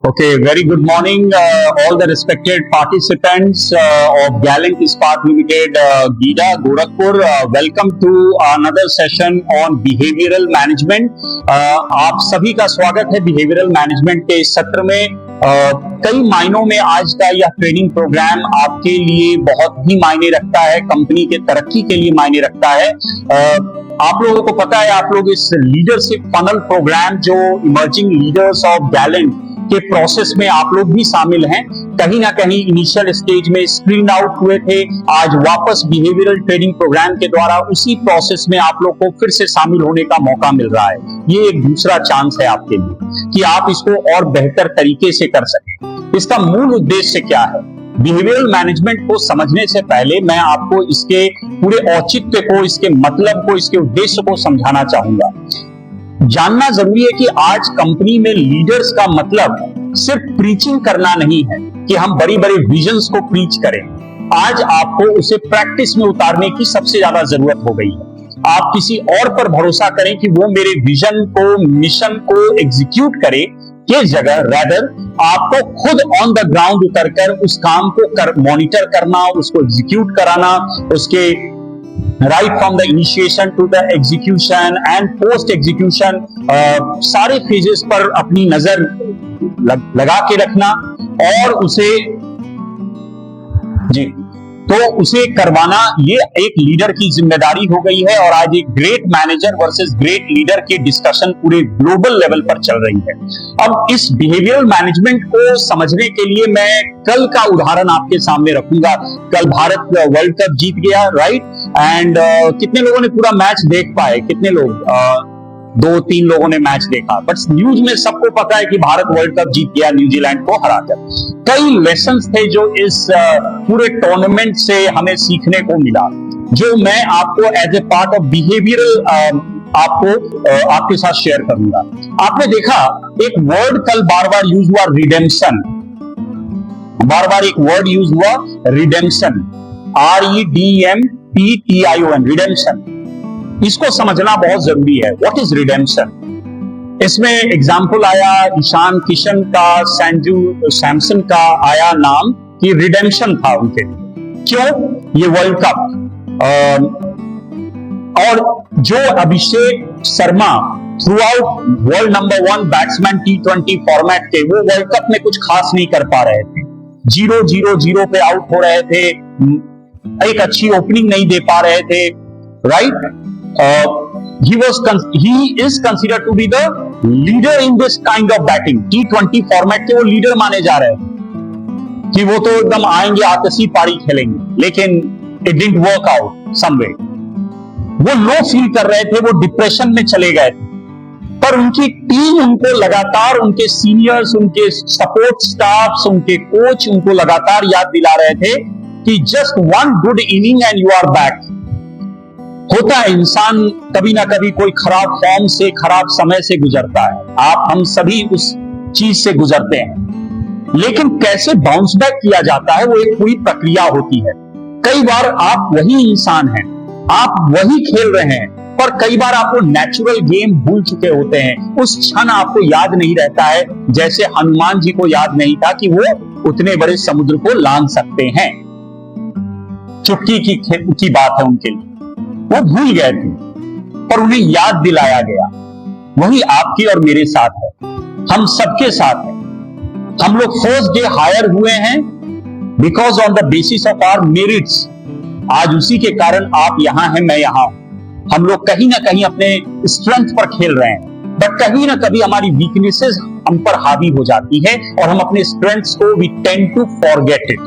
Okay, very good morning, all the respected participants of Gallant Ispat Limited, Gida, Gorakhpur. Welcome to another session on behavioral management. आप सभी का स्वागत है behavioral management के इस सत्र में। कई मायनों में आज का यह ट्रेनिंग प्रोग्राम आपके लिए बहुत ही मायने रखता है, कंपनी के तरक्की के लिए मायने रखता है। आप लोगों को पता है, आप लोग इस लीडरशिप फनल प्रोग्राम जो इमर्जिंग लीडर्स ऑफ गैलेंट के प्रोसेस में आप लोग भी शामिल हैं। कहीं ना कहीं इनिशियल स्टेज में स्क्रीन आउट हुए थे, आज वापस बिहेवियरल ट्रेनिंग प्रोग्राम के द्वारा उसी प्रोसेस में आप लोग को फिर से शामिल होने का मौका मिल रहा है। ये एक दूसरा चांस है आपके लिए कि आप इसको और बेहतर तरीके से कर सकें। इसका मूल उद्देश्य क्या है? बिहेवियरल मैनेजमेंट को समझने से पहले मैं आपको इसके पूरे औचित्य को, इसके मतलब को, इसके उद्देश्य को समझाना चाहूंगा। जानना जरूरी है कि आज कंपनी में लीडर्स का मतलब सिर्फ प्रीचिंग करना नहीं है कि हम बड़ी बड़ी विजन्स को प्रीच करें। आज आपको उसे प्रैक्टिस में उतारने की सबसे ज्यादा जरूरत हो गई है। आप किसी और पर भरोसा करें कि वो मेरे विजन को, मिशन को एग्जीक्यूट करे के जगह रैदर आपको खुद ऑन द ग्राउंड उतरकर उस काम को मॉनिटर करना, उसको एग्जीक्यूट कराना, उसके right from the initiation to the execution and post execution सारे फेजेस पर अपनी नजर लगा के रखना और उसे करवाना, ये एक लीडर की जिम्मेदारी हो गई है। और आज एक great manager versus great leader की डिस्कशन पूरे ग्लोबल लेवल पर चल रही है। अब इस बिहेवियरल मैनेजमेंट को समझने के लिए मैं कल का उदाहरण आपके सामने रखूंगा। कल भारत वर्ल्ड कप जीत गया, राइट? एंड कितने लोगों ने पूरा मैच देख पाए? कितने लोग? 2-3 लोगों ने मैच देखा, बट न्यूज में सबको पता है कि भारत वर्ल्ड कप जीत गया न्यूजीलैंड को हराकर। कई लेसन्स थे जो इस पूरे टूर्नामेंट से हमें सीखने को मिला, जो मैं आपको as a part of behavioural आपके साथ शेयर करूंगा। आपने देखा एक वर्ड कल बार बार यूज हुआ, रिडेम्पशन। बार बार एक वर्ड यूज हुआ, रिडेम्पशन, REDMPTION, रिडेम्पशन। इसको समझना बहुत जरूरी है। What is redemption? इसमें एग्जाम्पल आया ईशान किशन का, संजू सैमसन का आया नाम कि रिडेम्पशन था उनके लिए। क्यों? ये वर्ल्ड कप और जो Abhishek Sharma throughout world number 1 batsman T20 format के, वो वर्ल्ड कप में कुछ खास नहीं कर पा रहे थे। 0-0-0 पे आउट हो रहे थे, एक अच्छी ओपनिंग नहीं दे पा रहे थे, right? He is considered to be the leader in this kind of batting. T20 format के वो लीडर माने जा रहे हैं कि वो तो एकदम आएंगे, आतशी पारी खेलेंगे, लेकिन it didn't work out some way. वो लो फील कर रहे थे, वो डिप्रेशन में चले गए थे, पर उनकी टीम उनको लगातार, उनके सीनियर्स, उनके सपोर्ट स्टाफ्स, उनके कोच उनको लगातार याद दिला रहे थे कि just one good inning and you are back. होता है, इंसान कभी ना कभी कोई खराब फॉर्म से, खराब समय से गुजरता है। हम सभी उस चीज से गुजरते हैं, लेकिन कैसे बाउंस बैक किया जाता है वो एक पूरी प्रक्रिया होती है। कई बार आप वही इंसान हैं, आप वही खेल रहे हैं, पर कई बार आप वो नेचुरल गेम भूल चुके होते हैं। उस क्षण आपको याद नहीं रहता है, जैसे हनुमान जी को याद नहीं था कि वो उतने बड़े समुद्र को लांघ सकते हैं। चुटकी की बात है उनके लिए, वो भूल गए थे, पर उन्हें याद दिलाया गया। वही आपके और मेरे साथ है, हम सबके साथ है। हम लोग फर्स्ट डे हायर हुए हैं because on the basis of our merits. आज उसी के कारण आप यहां हैं, मैं यहां हूं। हम लोग कहीं ना कहीं अपने स्ट्रेंथ पर खेल रहे हैं, बट कहीं ना कहीं हमारी वीकनेसेस हम पर हावी हो जाती है और हम अपने स्ट्रेंथ्स को we tend to forget it.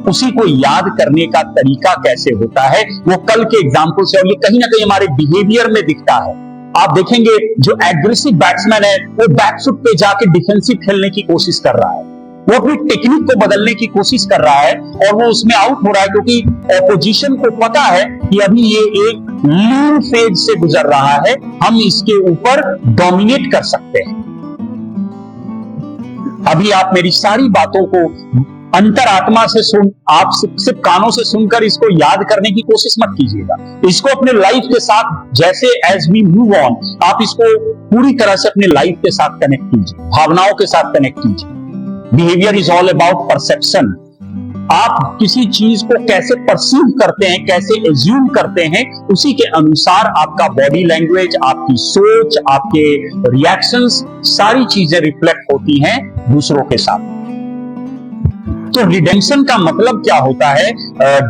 उसी को याद करने का तरीका कैसे होता है, वो कल के एग्जाम्पल से, और ये कहीं ना कहीं हमारे बिहेवियर में दिखता है। आप देखेंगे जो एग्रेसिव बैट्समैन है, वो बैकफुट पे जाके डिफेंसिव खेलने की कोशिश कर रहा है, वो अपनी टेक्निक को बदलने की कोशिश कर रहा है, और वो उसमें आउट हो रहा है क्योंकि ऑपोजिशन को पता है कि अभी ये एक लीन फेज से गुजर रहा है, हम इसके ऊपर डोमिनेट कर सकते हैं। अभी आप मेरी सारी बातों को अंतरात्मा से सुन, आप सिर्फ कानों से सुनकर इसको याद करने की कोशिश मत कीजिएगा। इसको अपने लाइफ के साथ, जैसे एज वी मूव ऑन, आप इसको पूरी तरह से अपने लाइफ के साथ कनेक्ट कीजिए, भावनाओं के साथ कनेक्ट कीजिए। Behaviour is all about perception. आप किसी चीज को कैसे परसीव करते हैं, कैसे एज्यूम करते हैं, उसी के अनुसार आपका बॉडी लैंग्वेज, आपकी सोच, आपके रिएक्शंस, सारी चीजें रिफ्लेक्ट होती हैं दूसरों के साथ। तो रिडेम्पशन का मतलब क्या होता है?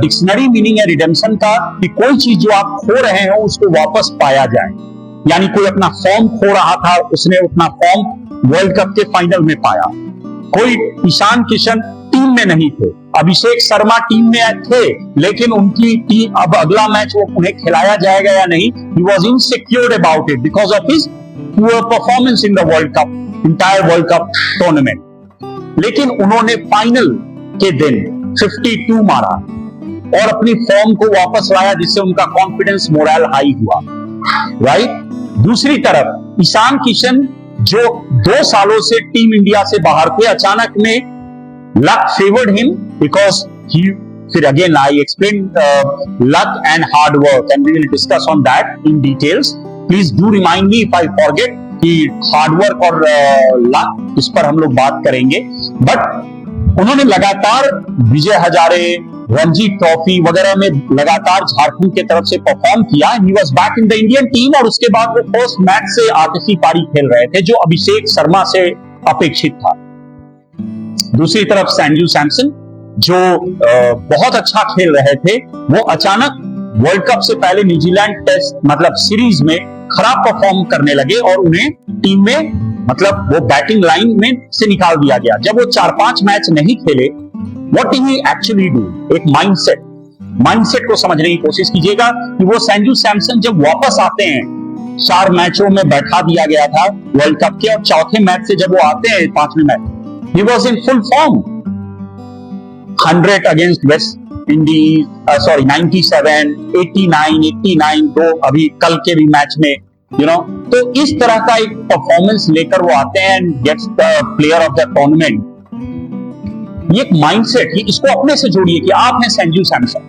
डिक्शनरी मीनिंग है रिडेम्पशन का कि कोई चीज जो आप खो रहे हो उसको वापस पाया जाए। यानी कोई अपना फॉर्म खो रहा था, उसने अपना फॉर्म वर्ल्ड कप के फाइनल में पाया। कोई ईशान किशन टीम में नहीं थे, अभिषेक शर्मा टीम में थे, लेकिन उनकी टीम, अब अगला मैच वो उन्हें खिलाया जाएगा या नहीं, he was insecure about it because of his poor performance in the world cup, entire world cup tournament. लेकिन उन्होंने फाइनल के दिन 52 मारा और अपनी फॉर्म को वापस लाया, जिससे उनका कॉन्फिडेंस, मोरल हाई हुआ, राइट। दूसरी तरफ ईशान किशन जो 2 सालों से टीम इंडिया से बाहर थे, अचानक में luck favoured him because he, फिर again I explain luck and hard work and we will discuss on that in details. Please do remind me if I forget कि हार्ड वर्क और luck, इस पर हम लोग बात करेंगे। बट उन्होंने लगातार विजय हजारे, रणजी ट्रॉफी वगैरह में लगातार झारखंड की तरफ से परफॉर्म किया। He was back in the Indian team और उसके बाद वो फर्स्ट मैच से आतिशी पारी खेल रहे थे, जो अभिषेक शर्मा से अपेक्षित था। दूसरी तरफ संजू सैमसन जो बहुत अच्छा खेल रहे थे, वो अचानक वर्ल्ड कप से पहले न्यूजीलैंड टेस्ट मतलब सीरीज में खराब परफॉर्म करने लगे और उन्हें टीम में, मतलब वो बैटिंग लाइन में से निकाल दिया गया। जब वो 4-5 मैच नहीं खेले, what did he actually do? एक माइंडसेट को समझने की कोशिश कीजिएगा कि वो संजू सैमसन जब वापस आते हैं, 4 मैचों में बैठा दिया गया था वर्ल्ड कप के, और चौथे मैच से जब वो आते हैं 5वें match, he was in full form. 100 against West Indies, 97, 89, 2 अभी कल के भी मैच में, तो इस तरह का एक परफॉर्मेंस लेकर वो आते हैं and gets the player of the tournament. ये एक माइंडसेट, इसको अपने से जोड़िए कि आप हैं संजू सैमसन।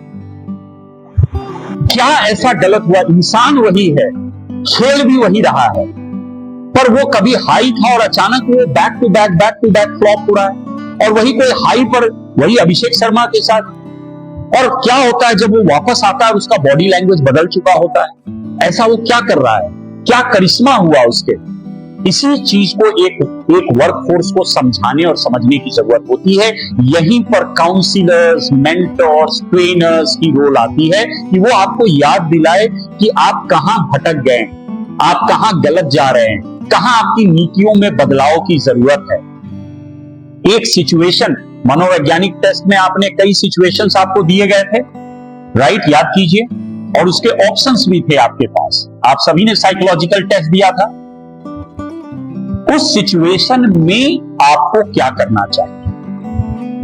क्या ऐसा गलत हुआ? इंसान वही है, खेल भी वही रहा है, पर वो कभी हाई था और अचानक वो बैक टू बैक फ्लॉप हो रहा है। और वही कोई हाई पर, वही अभिषेक शर्मा के साथ। और क्या होता है जब वो वापस आता है, उसका बॉडी लैंग्वेज बदल चुका होता है। ऐसा वो क्या कर रहा है, क्या करिश्मा हुआ उसके? इसी चीज को एक वर्कफोर्स को समझाने और समझने की जरूरत होती है। यहीं पर काउंसिलर्स, मेंटर्स, ट्रेनर्स की रोल आती है कि वो आपको याद दिलाए कि आप कहां भटक गए, आप कहां गलत जा रहे हैं, कहां आपकी नीतियों में बदलाव की जरूरत है। एक सिचुएशन, मनोवैज्ञानिक टेस्ट में आपने कई सिचुएशंस आपको दिए गए थे, राइट, याद कीजिए, और उसके ऑप्शंस भी थे आपके पास। आप सभी ने साइकोलॉजिकल टेस्ट दिया था। उस सिचुएशन में आपको क्या करना चाहिए,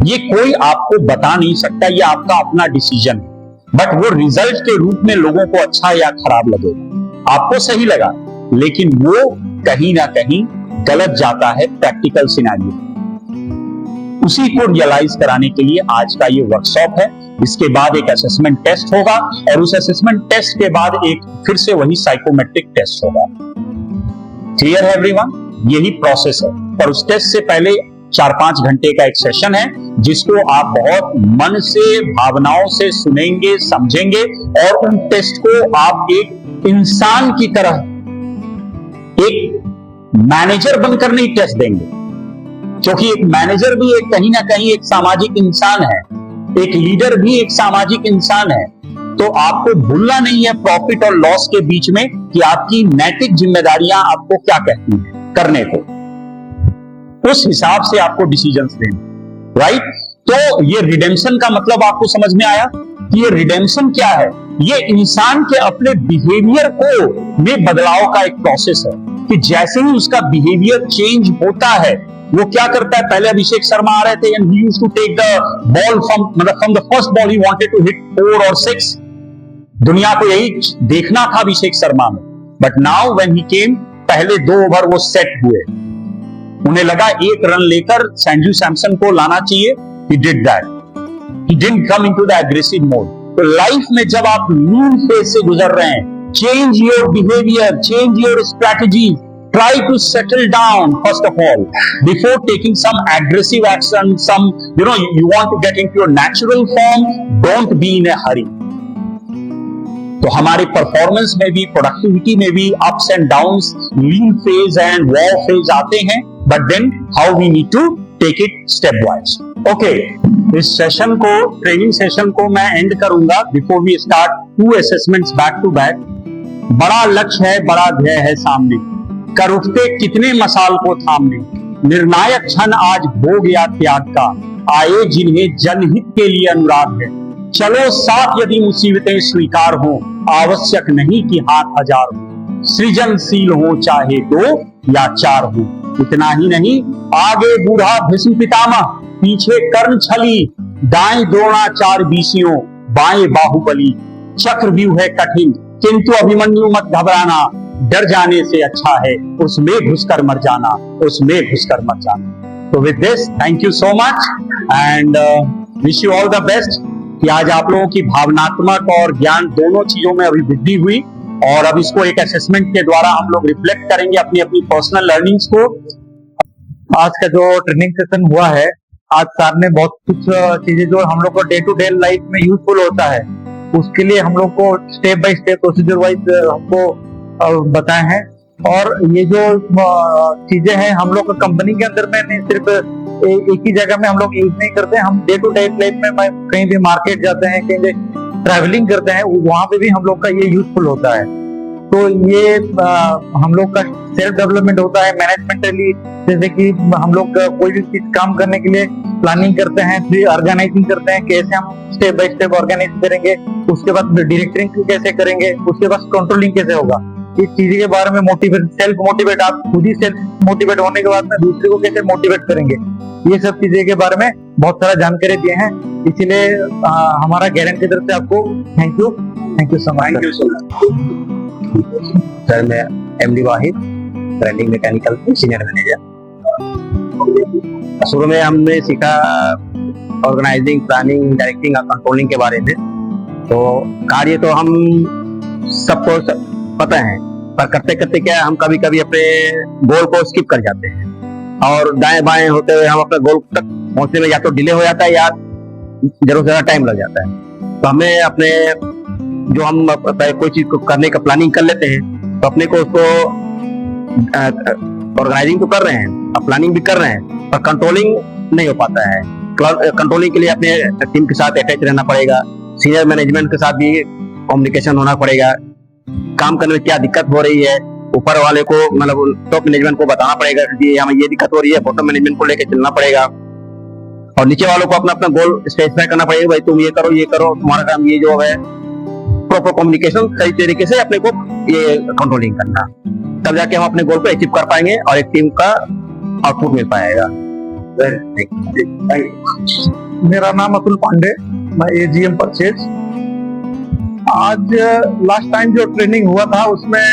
ये कोई आपको बता नहीं सकता, ये आपका अपना डिसीजन है। बट वो रिजल्ट के रूप में लोगों को अच्छा या खराब लगेगा, आपको सही लगा, लेकिन वो कहीं ना कहीं गलत जाता है प्रैक्टिकल सिनेरियो। उसी को रियलाइज कराने के लिए आज का ये वर्कशॉप है। इसके बाद एक असेसमेंट टेस्ट होगा और उस असेसमेंट टेस्ट के बाद एक फिर से वही साइकोमेट्रिक टेस्ट होगा। क्लियर है एवरीवन? यही प्रोसेस है। पर उस टेस्ट से पहले 4-5 घंटे का एक सेशन है, जिसको आप बहुत मन से, भावनाओं से सुनेंगे, समझेंगे, और उन टेस्ट को आप एक इंसान की तरह, एक मैनेजर बनकर नहीं टेस्ट देंगे, क्योंकि एक मैनेजर भी एक कहीं ना कहीं एक सामाजिक इंसान है, एक लीडर भी एक सामाजिक इंसान है। तो आपको भूलना नहीं है प्रॉफिट और लॉस के बीच में कि आपकी नैतिक जिम्मेदारियां आपको क्या कहती हैं करने को, उस हिसाब से आपको डिसीजंस देने, राइट। तो ये रिडेम्पशन का मतलब आपको समझ में आया कि ये रिडेम्पशन क्या है? ये इंसान के अपने बिहेवियर को में बदलाव का एक प्रोसेस है कि जैसे ही उसका बिहेवियर चेंज होता है, वो क्या करता है? पहले अभिषेक शर्मा आ रहे थे and he used to take the ball from the first ball he wanted to hit 4 और 6। दुनिया को यही देखना था अभिषेक शर्मा में। बट नाउ व्हेन ही केम, पहले 2 ओवर वो सेट हुए, उन्हें लगा 1 रन लेकर संजू सैमसन को लाना चाहिए he did that. He didn't come into the aggressive mode. तो लाइफ में जब आप लीन फेज से गुजर रहे हैं, change your behavior, change your strategy. Try to settle down first of all before taking some aggressive action. You want to get into your natural form. Don't be in a hurry. तो हमारे performance में भी, productivity में भी ups and downs, lean phase and war phase आते हैं, but then how we need to take it step wise. Okay, इस session को, ट्रेनिंग सेशन को मैं एंड करूंगा before we start 2 assessments back to back. बड़ा लक्ष्य है, बड़ा ध्येय है सामने, कर उठते कितने मसाल को थामने, निर्णायक क्षण आज हो गया त्याग का, आए जिन्हें जनहित के लिए अनुराग है, चलो साथ यदि मुसीबतें स्वीकार हो, आवश्यक नहीं कि हाथ हजार हो, सृजनशील हो चाहे 2 या 4 हो. इतना ही नहीं, आगे बूढ़ा भीष्म पितामह, पीछे कर्ण छली, दाएं द्रोणाचार्य बीसियों, बाएं बाहुबली, चक्रव्यूह है कठिन किंतु अभिमन्यु मत घबराना, डर जाने से अच्छा है उसमें घुसकर मर जाना, उसमें घुसकर मर जाना. तो with this thank you so much and wish you all the best कि आज आप लोगों की भावनात्मक और ज्ञान दोनों चीजों में अभिवृद्धि हुई, और अब इसको एक असेसमेंट के द्वारा हम लोग रिफ्लेक्ट करेंगे अपनी अपनी पर्सनल लर्निंग्स को. आज का जो ट्रेनिंग सेशन हुआ है, आज सर ने बहुत कुछ चीजें जो हम लोग को डे टू डे लाइफ में यूजफुल होता है, उसके लिए हम लोग को step by step procedure wise हमको बताए हैं. और ये जो चीजें हैं हम लोग कंपनी के अंदर में नहीं सिर्फ एक ही जगह में हम लोग यूज नहीं करते, हम डे टू डे लाइफ में कहीं भी मार्केट जाते हैं, कहीं भी ट्रैवलिंग करते हैं, वहां पे भी हम लोग का ये यूजफुल होता है. तो ये हम लोग का सेल्फ डेवलपमेंट होता है मैनेजमेंटली. जैसे कि हम लोग कोई भी चीज काम करने के लिए प्लानिंग करते हैं, फिर ऑर्गेनाइजिंग करते हैं, कैसे हम स्टेप बाय स्टेप ऑर्गेनाइज करेंगे, उसके बाद डायरेक्टिंग कैसे करेंगे, उसके बाद कंट्रोलिंग कैसे होगा, इस चीज के बारे में मोटिवेट, सेल्फ मोटिवेट, आप खुद ही सेल्फ मोटिवेट होने के बाद में दूसरे को कैसे मोटिवेट करेंगे, ये सब चीजें के बारे में बहुत सारा जानकारी दिए हैं. इसीलिए हमारा गारंटी की तरफ से आपको thank you so much. Thank you so much sir. मैं एमडी वाहिद, ट्रेनिंग मैकेनिकल सीनियर मैनेजर. शुरू में हमने सीखा ऑर्गेनाइजिंग, प्लानिंग, डायरेक्टिंग और कंट्रोलिंग के बारे में. तो कार्य तो हम सबको पता है, पर करते करते क्या हम कभी कभी अपने गोल को स्किप कर जाते हैं, और दाएं बाएं होते हुए हम अपने गोल तक पहुंचने में या तो डिले हो जाता है या जरूर से ज्यादा टाइम लग जाता है. तो हमें अपने जो हम कोई चीज को करने का प्लानिंग कर लेते हैं, तो अपने को उसको ऑर्गेनाइजिंग तो कर रहे हैं और प्लानिंग भी कर रहे हैं, पर कंट्रोलिंग नहीं हो पाता है. कंट्रोलिंग के लिए अपने टीम के साथ अटैच रहना पड़ेगा, सीनियर मैनेजमेंट के साथ भी कम्युनिकेशन होना पड़ेगा, काम करने में क्या दिक्कत हो रही है ऊपर वाले को, मतलब टॉप मैनेजमेंट को बताना पड़ेगा कि हमें ये दिक्कत हो रही है, बॉटम मैनेजमेंट को लेकर चलना पड़ेगा, और नीचे वालों को अपना अपना गोल स्पेसिफाई करना पड़ेगा, भाई तुम ये करो, तुम्हारा काम ये जो है. प्रॉपर कम्युनिकेशन, सही तरीके से अपने को ये कंट्रोलिंग करना, तब जाके हम अपने गोल को अचीव कर पाएंगे और एक टीम का आउटपुट मिल पाएगा. मेरा नाम अतुल पांडे, मैं एजीएम परचेज. आज लास्ट टाइम जो ट्रेनिंग हुआ था उसमें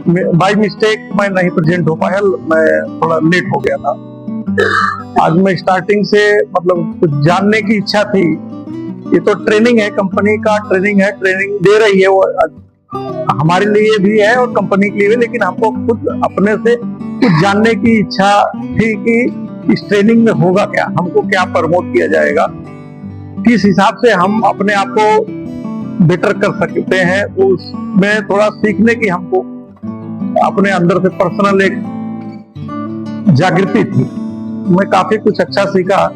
बाय मिस्टेक मैं नहीं प्रेजेंट हो पाया, मैं थोड़ा लेट हो गया था. आज मैं स्टार्टिंग से मतलब कुछ जानने की इच्छा थी. ये तो ट्रेनिंग है, कंपनी का ट्रेनिंग है, ट्रेनिंग दे रही है, वो हमारे लिए भी है और कंपनी के लिए भी, लेकिन हमको खुद अपने से कुछ जानने की इच्छा थी कि इस ट्रेनिंग में होगा क्या, हमको क्या प्रमोट किया जाएगा, किस हिसाब से हम अपने आप को बेटर कर सकते हैं, उसमें थोड़ा सीखने की हमको अपने अंदर से पर्सनल एक जागृति थी. मैं काफी कुछ अच्छा सीखा,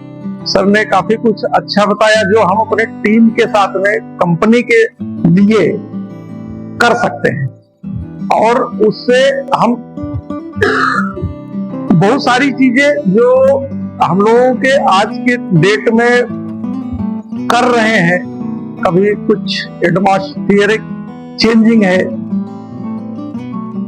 सर ने काफी कुछ अच्छा बताया जो हम अपने टीम के साथ में कंपनी के लिए कर सकते हैं, और उससे हम बहुत सारी चीजें जो हम लोगों के आज के डेट में कर रहे हैं, कभी कुछ एटमॉस्फियरिक चेंजिंग है,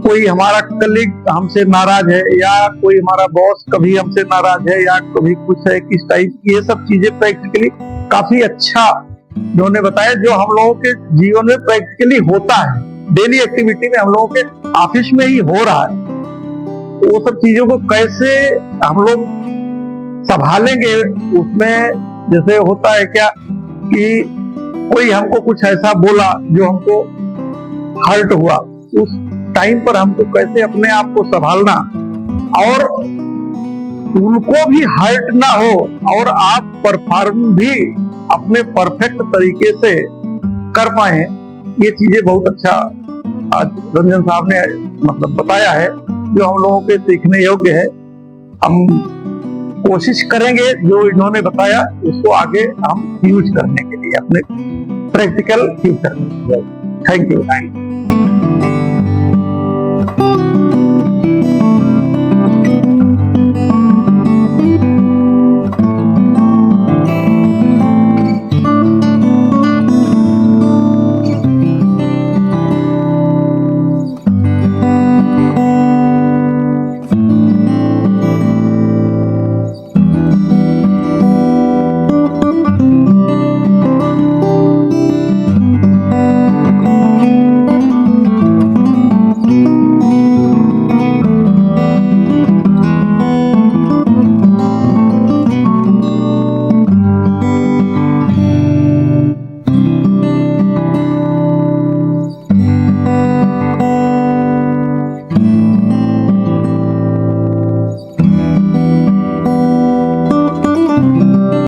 कोई हमारा कलीग हमसे नाराज है या कोई हमारा बॉस कभी हमसे नाराज है या कभी कुछ है, किस टाइप, ये सब चीजें प्रैक्टिकली काफी अच्छा उन्होंने बताया जो हम लोगों के जीवन में प्रैक्टिकली होता है, डेली एक्टिविटी में हम लोगों के ऑफिस में ही हो रहा है. वो सब चीजों को कैसे हम लोग संभालेंगे उसमें। जैसे होता है क्या कि कोई हमको कुछ ऐसा बोला जो हमको हर्ट हुआ, उस टाइम पर हमको कैसे अपने आप को संभालना और उनको भी हर्ट ना हो और आप परफॉर्म भी अपने परफेक्ट तरीके से कर पाए, ये चीजें बहुत अच्छा आज रंजन साहब ने मतलब बताया है, जो हम लोगों के सीखने योग्य है। हम कोशिश करेंगे जो इन्होंने बताया उसको आगे हम यूज करने के लिए अपने प्रैक्टिकल फ्यूचर में। Thank you.